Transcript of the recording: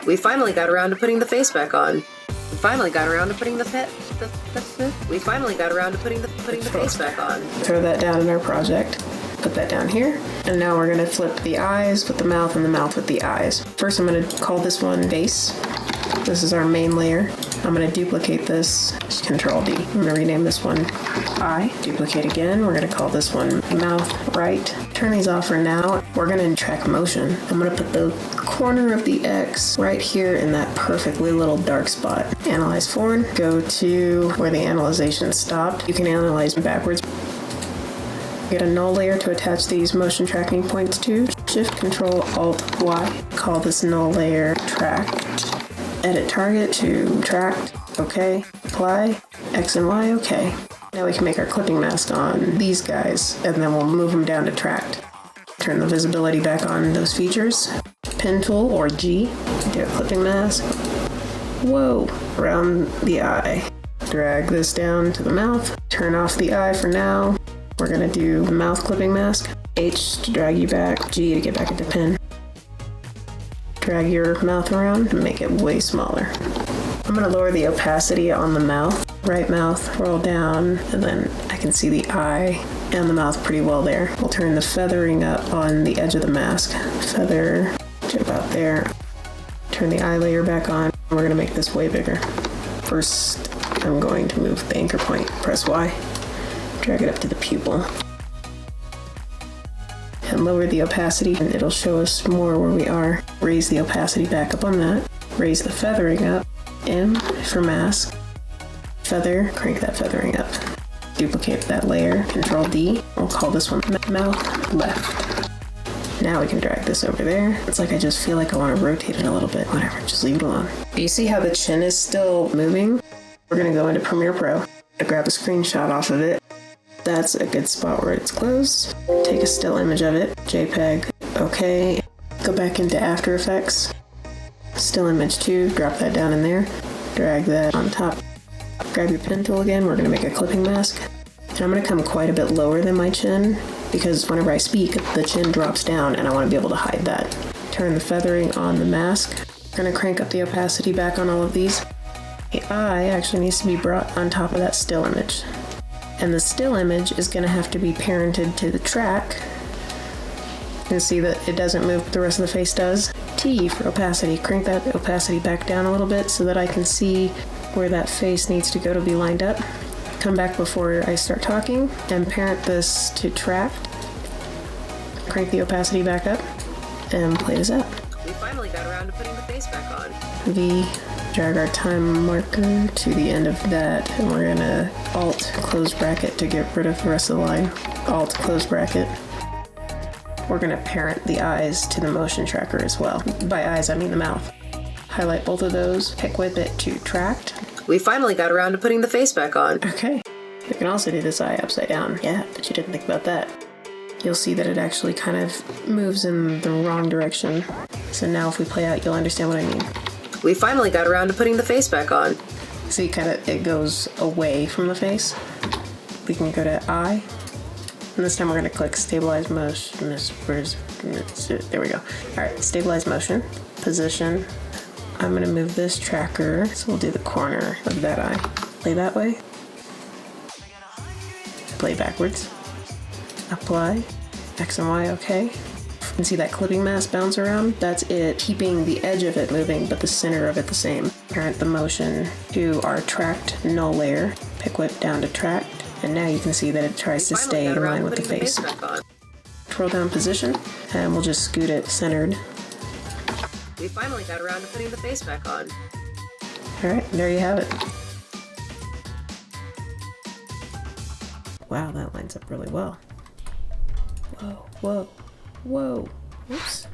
We finally got around to putting the face back on. We finally got around to putting the We finally got around to putting the face back on. Throw that down in our project. Put that down here. And now we're gonna flip the eyes with the mouth and the mouth with the eyes. First, I'm gonna call this one face. This is our main layer. I'm gonna duplicate this, just Ctrl D. I'm gonna rename this one eye. Duplicate again. We're gonna call this one mouth right. Turn these off for now. We're gonna track motion. I'm gonna put the corner of the X right here in that perfectly little dark spot. Analyze forward. Go to where the analyzation stopped. You can analyze backwards. Get a null layer to attach these motion tracking points to. Shift, Control, Alt, Y. Call this null layer tracked. Edit target to tracked. Okay. Apply. X and Y. Okay. Now we can make our clipping mask on these guys, and then we'll move them down to tracked. Turn the visibility back on those features. Pen tool or G. Do a clipping mask. Whoa. Around the eye. Drag this down to the mouth. Turn off the eye for now. We're gonna do the mouth clipping mask. H to drag you back. G to get back into pen. Drag your mouth around and make it way smaller. I'm gonna lower the opacity on the mouth. Right mouth, roll down, and then I can see the eye and the mouth pretty well there. We'll turn the feathering up on the edge of the mask. Feather to about there. Turn the eye layer back on. We're gonna make this way bigger. First, I'm going to move the anchor point. Press Y. Drag it up to the pupil. And lower the opacity, and it'll show us more where we are. Raise the opacity back up on that. Raise the feathering up. M for mask. Feather, crank that feathering up. Duplicate that layer, Control D. We'll call this one mouth left. Now we can drag this over there. It's like I just feel like I want to rotate it a little bit. Whatever, just leave it alone. Do you see how the chin is still moving? We're gonna go into Premiere Pro. I grab a screenshot off of it. That's a good spot where it's closed. Take a still image of it. JPEG, okay. Go back into AfterEffects. Still image 2, drop that down in there. Drag that on top. Grab your pen tool again, we're gonna make a clipping mask. And I'm gonna come quite a bit lower than my chin because whenever I speak, the chin drops down and I wanna be able to hide that. Turn the feathering on the mask. We're gonna crank up the opacity back on all of these. The eye actually needs to be brought on top of that still image. And the still image is gonna have to be parented to the track. You can see that it doesn't move, but the rest of the face does. T for opacity, crank that opacity back down a little bit so that I can see where that face needs to go to be lined up. Come back before I start talking and parent this to tracked. Crank the opacity back up and play this out. We finally got around to putting the face back on. V, drag our time marker to the end of that, and we're gonna Alt close bracket to get rid of the rest of the line. Alt close bracket. We're gonna parent the eyes to the motion tracker as well. By eyes, I mean the mouth. Highlight both of those, pick whip it to tracked. We finally got around to putting the face back on. Okay. We can also do this eye upside down. Yeah, but you didn't think about that. You'll see that it actually kind of moves in the wrong direction. So now if we play out, you'll understand what I mean. We finally got around to putting the face back on. See, it goes away from the face. We can go to eye. And this time we're gonna click stabilize motion. There we go. All right, stabilize motion, position. I'm gonna move this tracker, so we'll do the corner of that eye. Play that way. Play backwards. Apply. X and Y, okay. You can see that clipping mask bounce around. That's it, keeping the edge of it moving, but the center of it the same. Parent the motion to our tracked null layer. Pick whip down to tracked, and now you can see that it tries to stay in line with the face. Twirl down position, and we'll just scoot it centered. We finally got around to putting the face back on. All right, there you have it. Wow, that lines up really well. Whoa, whoa, whoa. Oops.